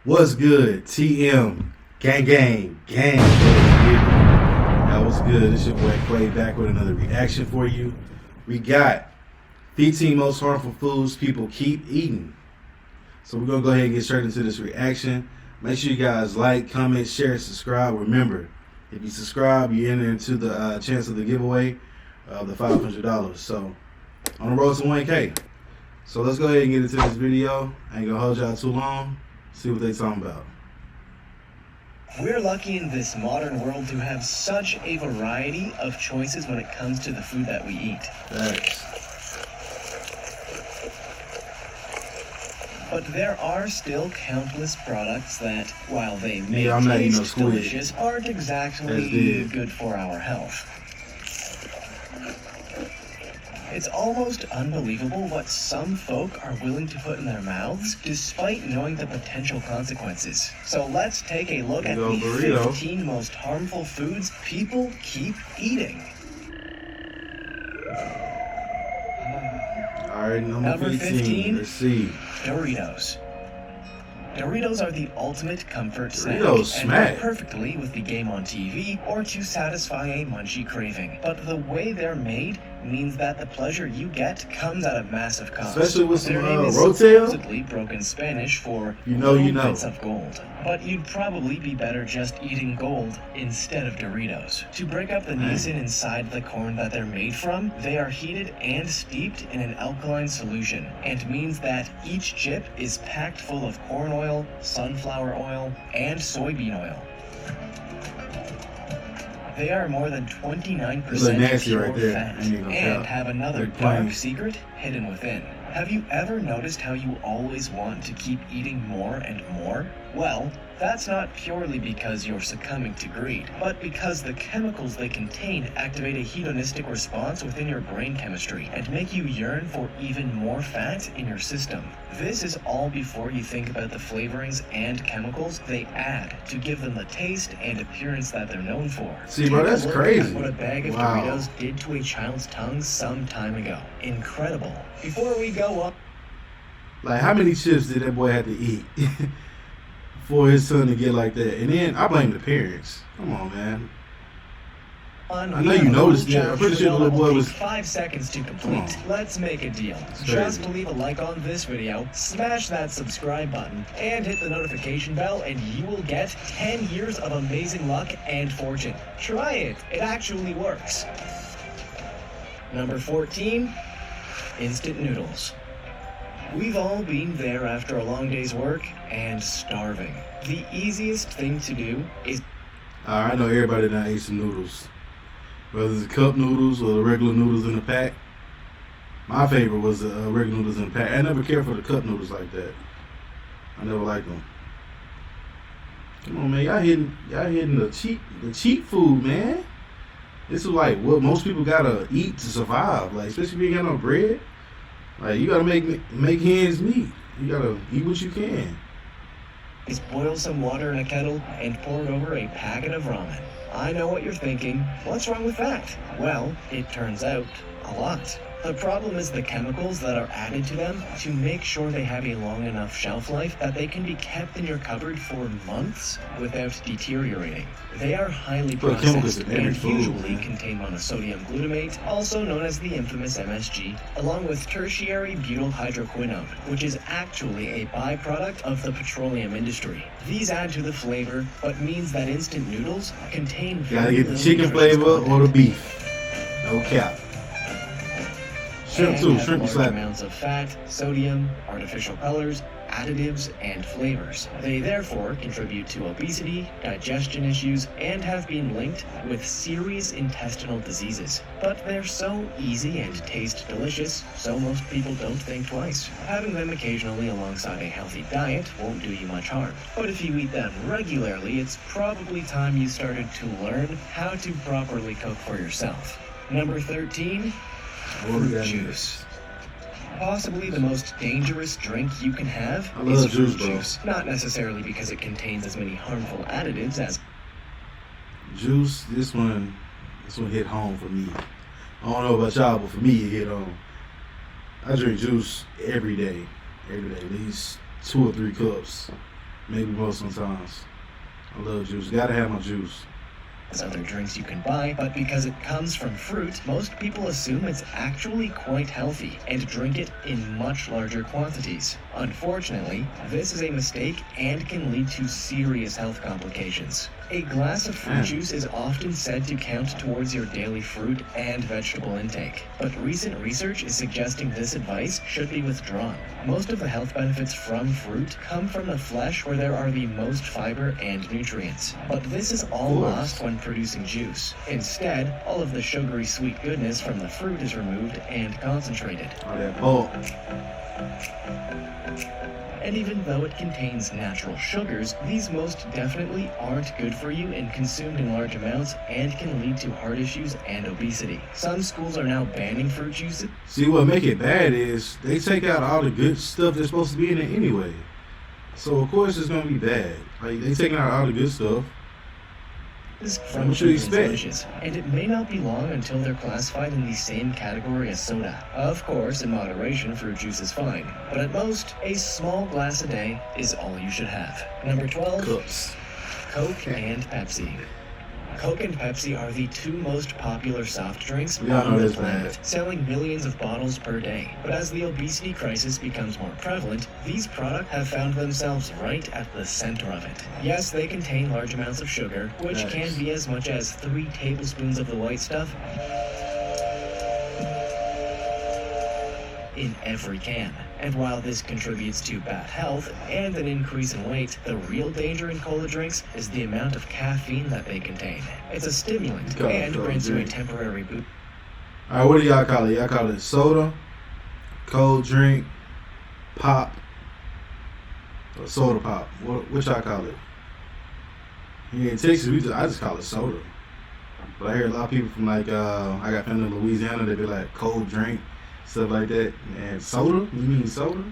What's good? TM. Gang, gang, gang. That was good. It's your boy QUAE back with another reaction for you. We got 15 most harmful foods people keep eating. So we're going to go ahead and get straight into this reaction. Make sure you guys like, comment, share, subscribe. Remember, if you subscribe, you enter into the chance of the giveaway of the $500. So on the road to 1K. So let's go ahead and get into this video. I ain't going to hold y'all too long. See what they talking about. We're lucky in this modern world to have such a variety of choices when it comes to the food that we eat. Thanks. But there are still countless products that, while they may taste delicious, aren't exactly good for our health. It's almost unbelievable what some folk are willing to put in their mouths despite knowing the potential consequences. So let's take a look at the Doritos. 15 most harmful foods people keep eating. Alright, number 15. Let's see. Doritos. Doritos are the ultimate comfort snack and work perfectly with the game on TV or to satisfy a munchy craving. But the way they're made means that the pleasure you get comes at a massive cost. Especially with some their name is Rotel. supposedly broken Spanish for you know. bits of gold. But you'd probably be better just eating gold instead of Doritos. To break up the niacin inside the corn that they're made from, they are heated and steeped in an alkaline solution, and means that each chip is packed full of corn oil, sunflower oil, and soybean oil. They are more than 29% pure fat and have another dark secret hidden within. Have you ever noticed how you always want to keep eating more and more? Well, that's not purely because you're succumbing to greed, but because the chemicals they contain activate a hedonistic response within your brain chemistry and make you yearn for even more fat in your system. This is all before you think about the flavorings and chemicals they add to give them the taste and appearance that they're known for. See, bro, that's crazy. What a bag of Doritos did to a child's tongue some time ago. Incredible. Before we go up, like, how many chips did that boy have to eat for his son to get like that? And then I blame the parents. Come on, man. I know you noticed that. I'm pretty sure the little boy was 5 seconds to complete. Let's make a deal. Just leave a like on this video, smash that subscribe button, and hit the notification bell, and you will get 10 years of amazing luck and fortune. Try it. It actually works. Number 14, instant noodles. We've all been there after a long day's work and starving. The easiest thing to do is... I know everybody now eats some noodles. Whether it's the cup noodles or the regular noodles in the pack. My favorite was the regular noodles in the pack. I never cared for the cup noodles like that. I never liked them. Come on, man. Y'all hitting the cheap food, man. This is like what most people gotta eat to survive. Like, especially if you ain't got no bread. Like, you gotta make ends meet. You gotta eat what you can. Is boil some water in a kettle and pour it over a packet of ramen. I know what you're thinking. What's wrong with that? Well, it turns out, a lot. The problem is the chemicals that are added to them to make sure they have a long enough shelf life that they can be kept in your cupboard for months without deteriorating. They are highly processed and usually contain monosodium glutamate, also known as the infamous MSG, along with tertiary butyl hydroquinone, which is actually a byproduct of the petroleum industry. These add to the flavor, but means that instant noodles contain gotta get the chicken flavor or the beef. No cap. Shrimp too, shrimp is like amounts of fat, sodium, artificial colors, additives, and flavors. They therefore contribute to obesity, digestion issues, and have been linked with serious intestinal diseases. But they're so easy and taste delicious, so most people don't think twice. Having them occasionally alongside a healthy diet won't do you much harm. But if you eat them regularly, it's probably time you started to learn how to properly cook for yourself. Number 13. Fruit juice. Possibly the most dangerous drink you can have is fruit juice. Not necessarily because it contains as many harmful additives as juice. This one hit home for me. I don't know about y'all, but for me it hit home. I drink juice every day, at least 2 or 3 cups. Maybe most sometimes. I love juice. Gotta have my juice. Other drinks you can buy, but because it comes from fruit, most people assume it's actually quite healthy and drink it in much larger quantities. Unfortunately, this is a mistake and can lead to serious health complications. A glass of fruit juice is often said to count towards your daily fruit and vegetable intake, but recent research is suggesting this advice should be withdrawn. Most of the health benefits from fruit come from the flesh where there are the most fiber and nutrients, but this is all lost when producing juice. Instead, all of the sugary sweet goodness from the fruit is removed and concentrated. And even though it contains natural sugars, these most definitely aren't good for you and consumed in large amounts and can lead to heart issues and obesity. Some schools are now banning fruit juices. See, what make it bad is they take out all the good stuff that's supposed to be in it anyway. So of course it's gonna be bad. Like they taking out all the good stuff. From children's dishes, and it may not be long until they're classified in the same category as soda. Of course, in moderation, fruit juice is fine, but at most, a small glass a day is all you should have. Number 12, Cups. Coke and Pepsi. Coke and Pepsi are the two most popular soft drinks We all know on the that's planet, bad. selling millions of bottles per day. But as the obesity crisis becomes more prevalent, these products have found themselves right at the center of it. Yes, they contain large amounts of sugar, which Nice. can be as much as 3 tablespoons of the white stuff in every can. And while this contributes to bad health and an increase in weight, the real danger in cola drinks is the amount of caffeine that they contain. It's a stimulant and brings you a temporary boost. Alright, what do y'all call it? Y'all call it soda, cold drink, pop, or soda pop. What y'all call it? Here in Texas, I just call it soda. But I hear a lot of people from like I got family in Louisiana, they be like cold drink, stuff like that. Man, soda? You mean soda?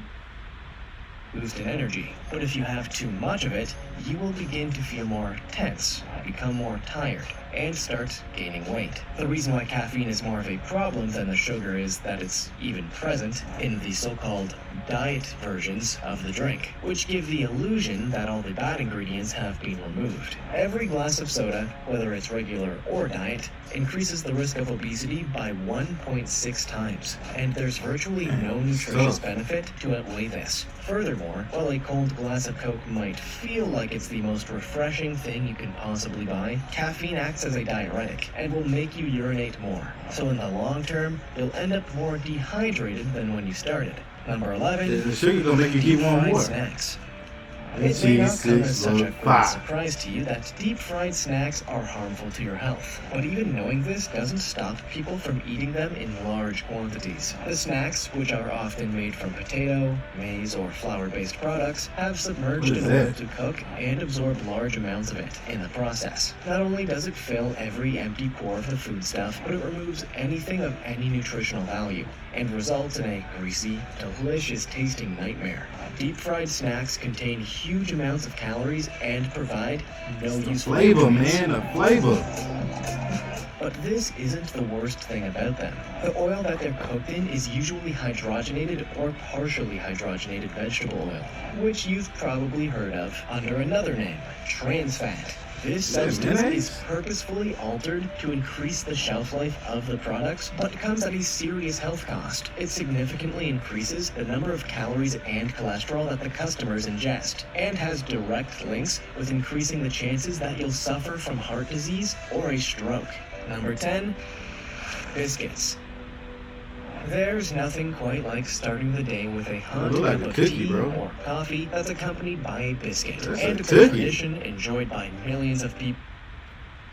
Boost in energy, but if you have too much of it, you will begin to feel more tense, become more tired, and start gaining weight. The reason why caffeine is more of a problem than the sugar is that it's even present in the so-called diet versions of the drink, which give the illusion that all the bad ingredients have been removed. Every glass of soda, whether it's regular or diet, increases the risk of obesity by 1.6 times, and there's virtually no nutritious benefit to outweigh this. Furthermore, while a cold glass of Coke might feel like it's the most refreshing thing you can possibly buy, caffeine acts as a diuretic and will make you urinate more. So in the long term, you'll end up more dehydrated than when you started. Number 11, The sugar gonna make you keep wanting fried more. snacks. It may not come as such a quick Five. surprise to you that deep-fried snacks are harmful to your health. But even knowing this doesn't stop people from eating them in large quantities. The snacks, which are often made from potato, maize, or flour-based products, have submerged What is in oil that? to cook and absorb large amounts of it in the process. Not only does it fill every empty pore of the foodstuff, but it removes anything of any nutritional value and results in a greasy, delicious-tasting nightmare. Deep-fried snacks contain huge amounts of calories and provide no The useful flavor, nutrients. man, the flavor. But this isn't the worst thing about them. The oil that they're cooked in is usually hydrogenated or partially hydrogenated vegetable oil, which you've probably heard of under another name, trans fat. This Is that substance mayonnaise? is purposefully altered to increase the shelf life of the products, but comes at a serious health cost. It significantly increases the number of calories and cholesterol that the customers ingest, and has direct links with increasing the chances that you'll suffer from heart disease or a stroke. Number 10, biscuits. There's nothing quite like starting the day with a hot Look like cup a of cookie, tea bro. or coffee that's accompanied by a biscuit. That's And a it's a cookie. tradition enjoyed by millions of people.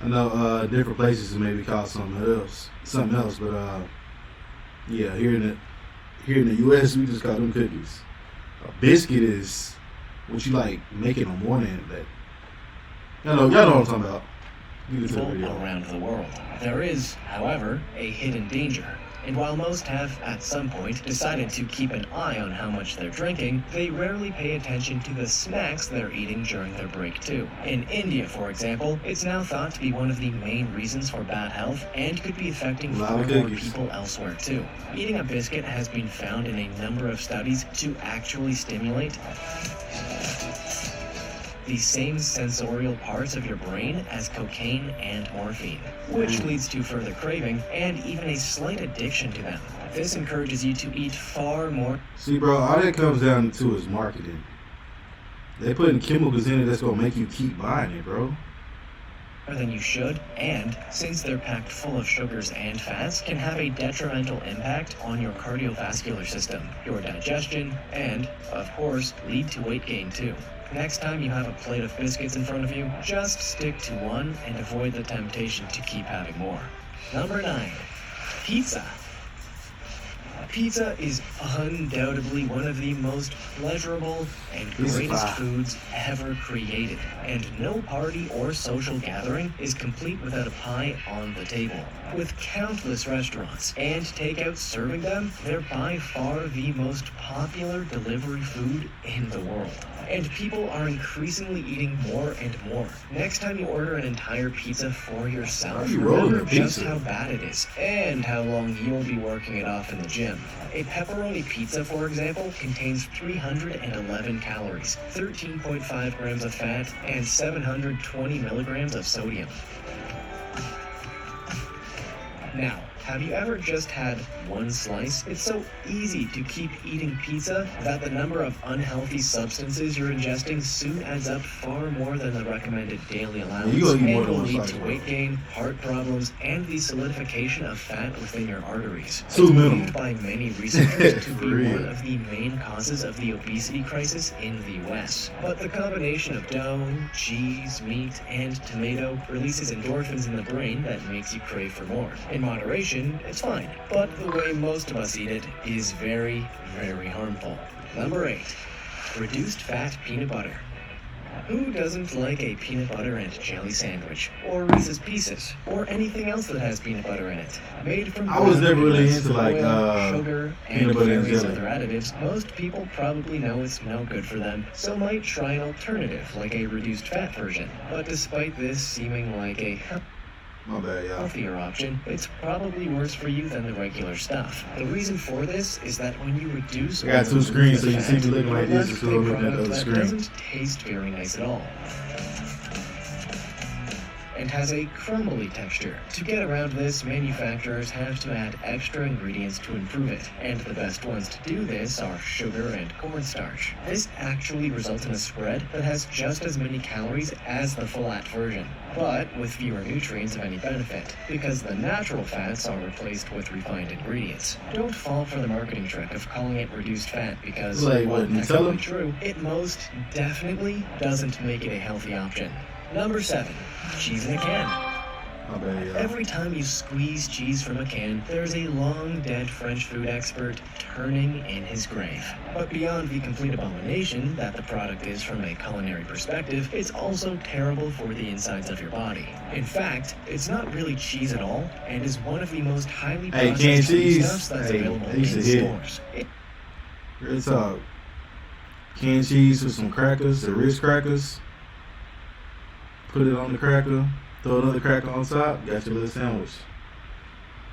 I know different places maybe call something else, but yeah, here in the U.S. we just call them cookies. A biscuit is what you like make in the morning. That y'all know what I'm talking about. You can tell the video. Around the world. There is, however, a hidden danger. And while most have, at some point, decided to keep an eye on how much they're drinking, they rarely pay attention to the snacks they're eating during their break too. In India, for example, it's now thought to be one of the main reasons for bad health and could be affecting A lot far of more cookies. people elsewhere too. Eating a biscuit has been found in a number of studies to actually stimulate the same sensorial parts of your brain as cocaine and morphine, which leads to further craving and even a slight addiction to them. This encourages you to eat far more. See, bro, all that comes down to is marketing. They putting chemicals in it that's gonna make you keep buying it, bro. Than you should, and since they're packed full of sugars and fats, can have a detrimental impact on your cardiovascular system, your digestion, and, of course, lead to weight gain too. Next time you have a plate of biscuits in front of you, just stick to one and avoid the temptation to keep having more. Number 9. Pizza. Pizza is undoubtedly one of the most pleasurable and greatest foods ever created, and no party or social gathering is complete without a pie on the table. With countless restaurants and takeouts serving them, they're by far the most popular delivery food in the world. And people are increasingly eating more and more. Next time you order an entire pizza for yourself, remember just how bad it is and how long you'll be working it off in the gym. A pepperoni pizza, for example, contains 311 calories, 13.5 grams of fat, and 720 milligrams of sodium. Now, have you ever just had one slice? It's so easy to keep eating pizza that the number of unhealthy substances you're ingesting soon adds up far more than the recommended daily allowance, and will lead to weight gain, heart problems, and the solidification of fat within your arteries. It's believed by many researchers to be one of the main causes of the obesity crisis in the US. But the combination of dough, cheese, meat, and tomato releases endorphins in the brain that makes you crave for more. In moderation, it's fine, but the way most of us eat it is very, very harmful. Number 8. Reduced fat peanut butter. Who doesn't like a peanut butter and jelly sandwich, or Reese's Pieces, or anything else that has peanut butter in it? Made from I was never really into like sugar, and various other additives, most people probably know it's no good for them, so might try an alternative like a reduced fat version. But despite this seeming like a healthier option, it's probably worse for you than the regular stuff. The reason for this is that when you reduce, I got two screens, so you see me looking like this, so I'm looking at the other screen. It doesn't taste very nice at all, and has a crumbly texture. To get around this, manufacturers have to add extra ingredients to improve it, and the best ones to do this are sugar and cornstarch. This actually results in a spread that has just as many calories as the flat version, but with fewer nutrients of any benefit, because the natural fats are replaced with refined ingredients. Don't fall for the marketing trick of calling it reduced fat, because while technically true, it most definitely doesn't make it a healthy option. Number 7. Cheese in a can. Every time you squeeze cheese from a can, there's a long-dead French food expert turning in his grave. But beyond the complete abomination that the product is from a culinary perspective, it's also terrible for the insides of your body. In fact, it's not really cheese at all, and is one of the most highly processed foodstuffs that's available in stores. Real talk. Canned cheese with some crackers, the Ritz crackers. Put it on the cracker, throw another cracker on top, got your little sandwich.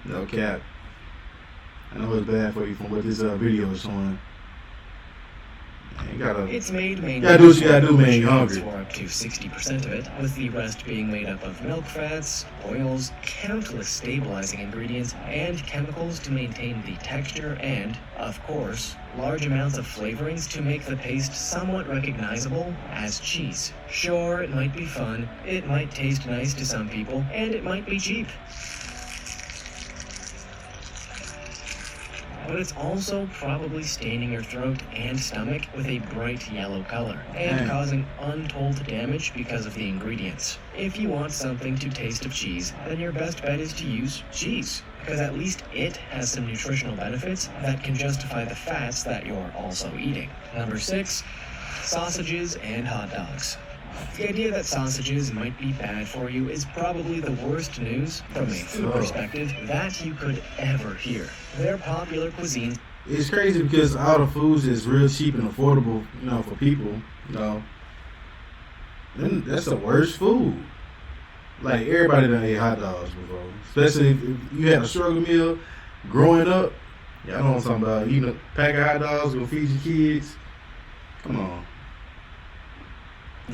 No cap. I know it's bad for you from what this video is showing. It's made mainly gotta do what you gotta do, man. You're hungry. For up to 60% of it, with the rest being made up of milk fats, oils, countless stabilizing ingredients, and chemicals to maintain the texture, and, of course, large amounts of flavorings to make the paste somewhat recognizable as cheese. Sure, it might be fun, it might taste nice to some people, and it might be cheap. But it's also probably staining your throat and stomach with a bright yellow color, and causing untold damage because of the ingredients. If you want something to taste of cheese, then your best bet is to use cheese, because at least it has some nutritional benefits that can justify the fats that you're also eating. Number 6, sausages and hot dogs. The idea that sausages might be bad for you is probably the worst news from a food perspective that you could ever hear. They're popular cuisines. It's crazy because all the foods is real cheap and affordable, for people, Then that's the worst food. Like, everybody done ate hot dogs before. Especially if you had a struggle meal growing up. Y'all know what I'm talking about. Eating a pack of hot dogs, gonna feed your kids. Come on.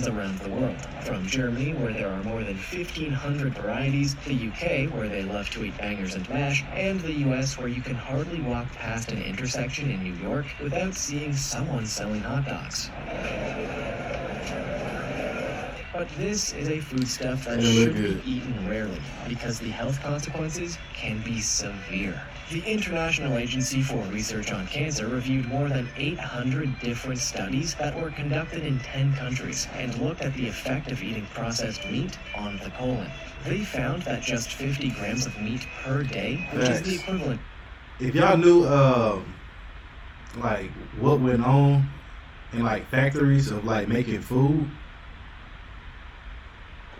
around the world. From Germany, where there are more than 1,500 varieties, the UK, where they love to eat bangers and mash, and the US, where you can hardly walk past an intersection in New York without seeing someone selling hot dogs. But this is a foodstuff that should be eaten rarely because the health consequences can be severe. The International Agency for Research on Cancer reviewed more than 800 different studies that were conducted in 10 countries and looked at the effect of eating processed meat on the colon. They found that just 50 grams of meat per day, which is the equivalent. If y'all knew, like, what went on in, like, factories of, like, making food,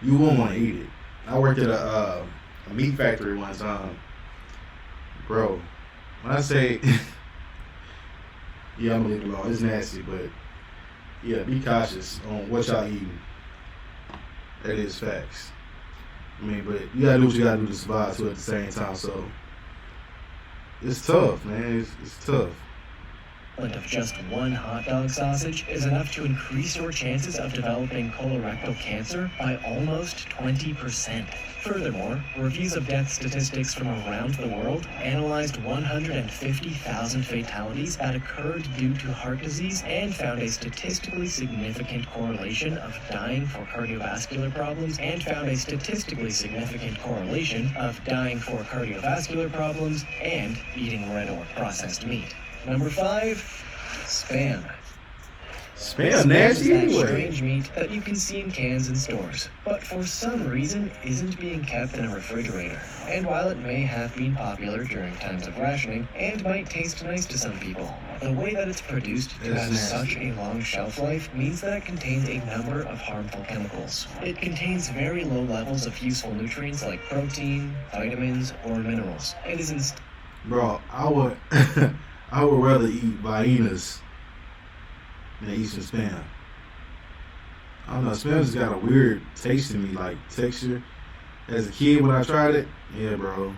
you won't want to eat it. I worked at a meat factory one time. Bro, when I say, yeah, I'm gonna leave it alone. It's nasty, but yeah, be cautious on what y'all eating. That is facts. I mean, but you gotta do what you gotta do to survive too at the same time. So it's tough, man. It's tough. Of just one hot dog sausage is enough to increase your chances of developing colorectal cancer by almost 20%. Furthermore, reviews of death statistics from around the world analyzed 150,000 fatalities that occurred due to heart disease and found a statistically significant correlation of dying for cardiovascular problems and eating red or processed meat. Number 5, Spam. Spam nasty That anyway. strange meat that you can see in cans in stores, but for some reason isn't being kept in a refrigerator. And while it may have been popular during times of rationing and might taste nice to some people, the way that it's produced to have such a long shelf life means that it contains a number of harmful chemicals. It contains very low levels of useful nutrients like protein, vitamins, or minerals. It is Bro, I would I would rather eat Viennas than eat some Spam. I don't know, Spam just got a weird taste to me, like texture. As a kid when I tried it, yeah, bro,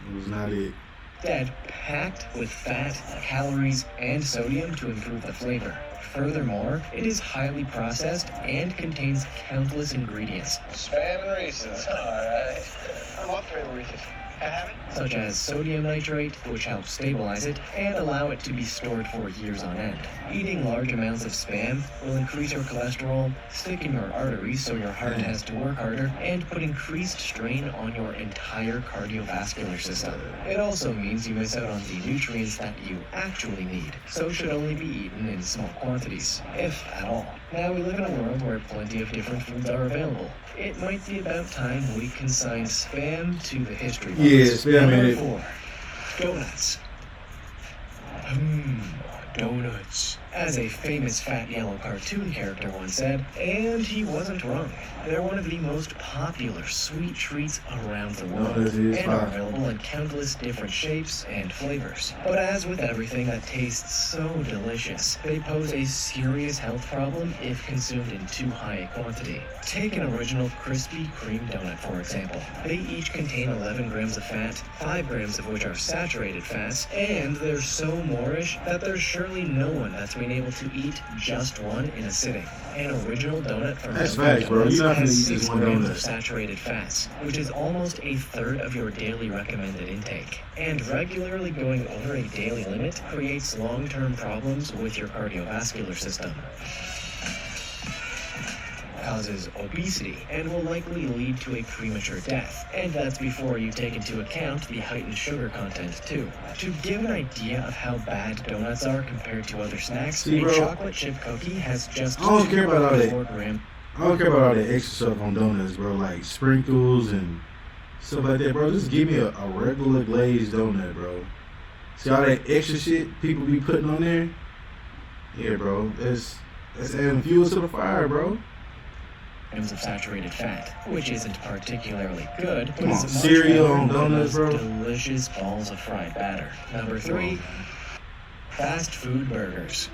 it was not it. instead packed with fat, calories, and sodium to improve the flavor. Furthermore, it is highly processed and contains countless ingredients. Spam and Reese's, alright. I'm up for Reese's. Such as sodium nitrate, which helps stabilize it and allow it to be stored for years on end. Eating large amounts of Spam will increase your cholesterol, stick in your arteries so your heart has to work harder, and put increased strain on your entire cardiovascular system. It also means you miss out on the nutrients that you actually need, so should only be eaten in small quantities, if at all. Now we live in a world where plenty of different foods are available. It might be about time we consign Spam to the history books. Yeah, Spam in it. Number 4. Donuts. Donuts. As a famous fat yellow cartoon character once said, and he wasn't wrong. They're one of the most popular sweet treats around the world, and are available in countless different shapes and flavors. But as with everything that tastes so delicious, they pose a serious health problem if consumed in too high a quantity. Take an original Krispy Kreme donut, for example. They each contain 11 grams of fat, 5 grams of which are saturated fats, and they're so moreish that there's surely no one that's been able to eat just one in a sitting. An original donut from That's facts, bro. You're not gonna eat has just 6 one grams donut. of saturated fats, which is almost a third of your daily recommended intake. And regularly going over a daily limit creates long-term problems with your cardiovascular system. Causes obesity and will likely lead to a premature death. And that's before you take into account the heightened sugar content too. To give an idea of how bad donuts are compared to other snacks, a chocolate chip cookie has just I don't care about all that. 4 grams. I don't care about all that extra stuff on donuts, bro, like sprinkles and stuff like that, bro. Just give me a regular glazed donut, bro. See all that extra shit people be putting on there? Yeah, bro. That's adding fuel to the fire, bro. Of saturated fat, which isn't particularly good, but Come on, is much cereal better on than donuts, those bro. delicious balls of fried batter. Number 3, fast food burgers.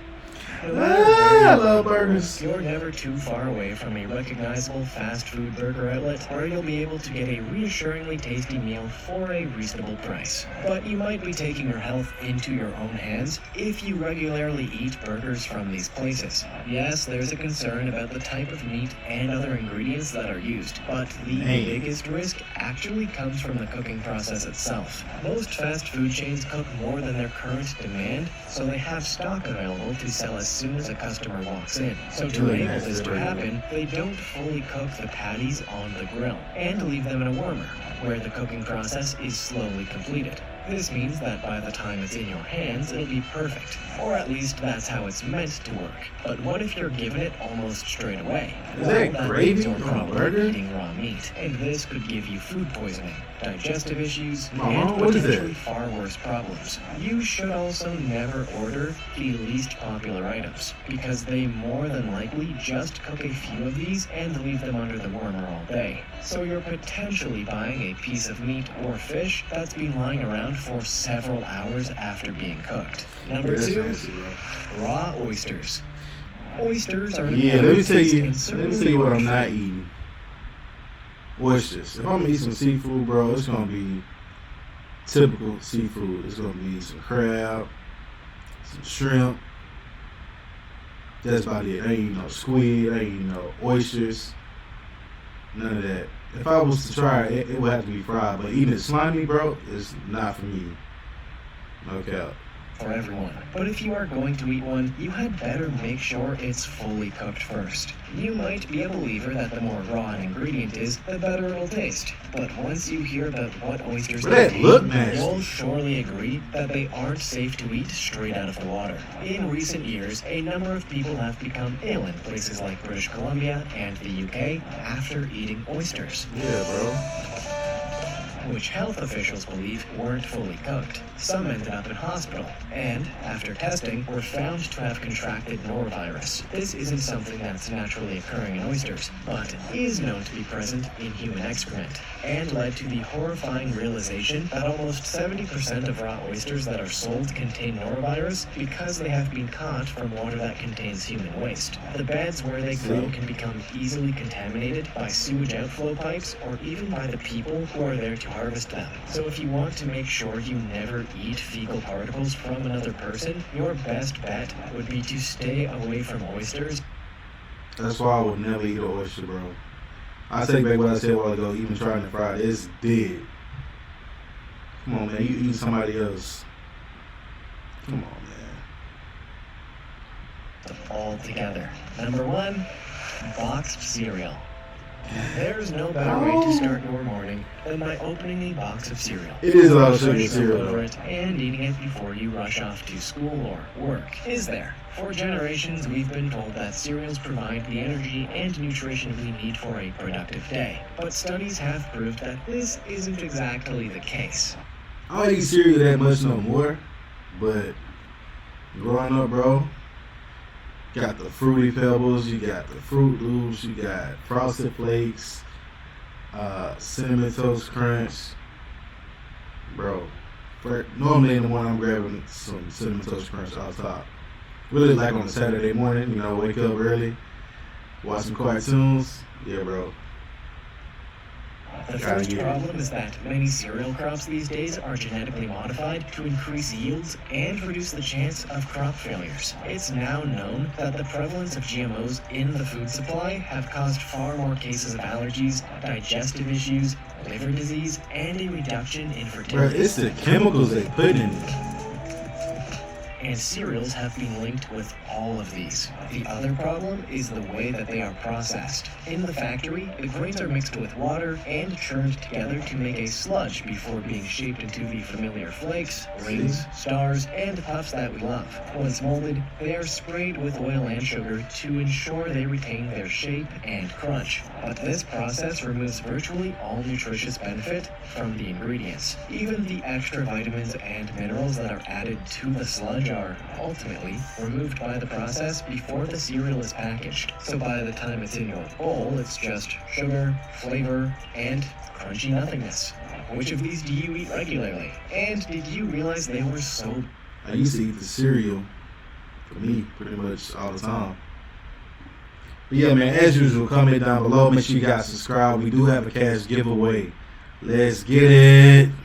No matter where I you love go, burgers. you're never too far away from a recognizable fast food burger outlet where you'll be able to get a reassuringly tasty meal for a reasonable price. But you might be taking your health into your own hands if you regularly eat burgers from these places. Yes, there's a concern about the type of meat and other ingredients that are used, but the biggest risk actually comes from the cooking process itself. Most fast food chains cook more than their current demand, so they have stock available to sell as soon as a customer walks in. So to enable this to happen, they don't fully cook the patties on the grill and leave them in a warmer, where the cooking process is slowly completed. This means that by the time it's in your hands, it'll be perfect. Or at least that's how it's meant to work. But what if you're given it almost straight away? Is that gravy means you're on a probably burger? eating raw meat, and this could give you food poisoning, digestive issues, Oh, and what is potentially that? far worse problems. You should also never order the least popular items, because they more than likely just cook a few of these and leave them under the warmer all day. So you're potentially buying a piece of meat or fish that's been lying around for several hours after being cooked. Number That's 2, nasty, bro. raw oysters. Oysters are an Yeah, let me important tell feast you. and Let me certainly tell you what I'm worth not eating. Oysters. If I'm gonna eat some seafood, bro, it's gonna be typical seafood. It's gonna be some crab, some shrimp. That's about it. I ain't eating no squid. I ain't eating no oysters. None of that. If I was to try it, it would have to be fried. But eating it slimy, bro, is not for me. No cap. for everyone. But if you are going to eat one, you had better make sure it's fully cooked first. You might be a believer that the more raw an ingredient is, the better it'll taste. But once you hear about what oysters But that contain, look nasty. you'll surely agree that they aren't safe to eat straight out of the water. In recent years, a number of people have become ill in places like British Columbia and the UK after eating oysters, Yeah, bro. which health officials believe weren't fully cooked. Some ended up in hospital, and, after testing, were found to have contracted norovirus. This isn't something that's naturally occurring in oysters, but is known to be present in human excrement, and led to the horrifying realization that almost 70% of raw oysters that are sold contain norovirus because they have been caught from water that contains human waste. The beds where they grow can become easily contaminated by sewage outflow pipes or even by the people who are there to harvest them. So if you want to make sure you never eat fecal particles from another person, your best bet would be to stay away from oysters. That's why I would never eat an oyster, bro. I take back what I said a while ago. Even trying to fry it, it's dead. Come on, man. You eat somebody else. Come on, man. All together. Number 1, boxed cereal. There's no better way to start your morning than by opening a box of cereal. It is a lot of Fresh sugar cereal, over though. it and eating it before you rush off to school or work. Is there? For generations, we've been told that cereals provide the energy and nutrition we need for a productive day. But studies have proved that this isn't exactly the case. I don't eat cereal that much no more, but growing up, bro, got the Fruity Pebbles, you got the Fruit Loops, you got Frosted Flakes, Cinnamon Toast Crunch, bro. Normally in the morning I'm grabbing some Cinnamon Toast Crunch off top. Really like on a Saturday morning, you know, wake up early, watch some cartoons. Yeah, bro. The first problem is that many cereal crops these days are genetically modified to increase yields and reduce the chance of crop failures. It's now known that the prevalence of GMOs in the food supply have caused far more cases of allergies, digestive issues, liver disease, and a reduction in Bro, fertility. it's the chemicals they put in it. And cereals have been linked with all of these. The other problem is the way that they are processed. In the factory, the grains are mixed with water and churned together to make a sludge before being shaped into the familiar flakes, rings, stars, and puffs that we love. Once molded, they are sprayed with oil and sugar to ensure they retain their shape and crunch. But this process removes virtually all nutritious benefit from the ingredients. Even the extra vitamins and minerals that are added to the sludge are ultimately removed by the process before the cereal is packaged. So by the time it's in your bowl, it's just sugar, flavor, and crunchy nothingness. Which of these do you eat regularly? And did you realize they were so I used to eat the cereal for me pretty much all the time. But yeah, man, as usual, comment down below. Make sure you guys subscribe. We do have a cash giveaway. Let's get it.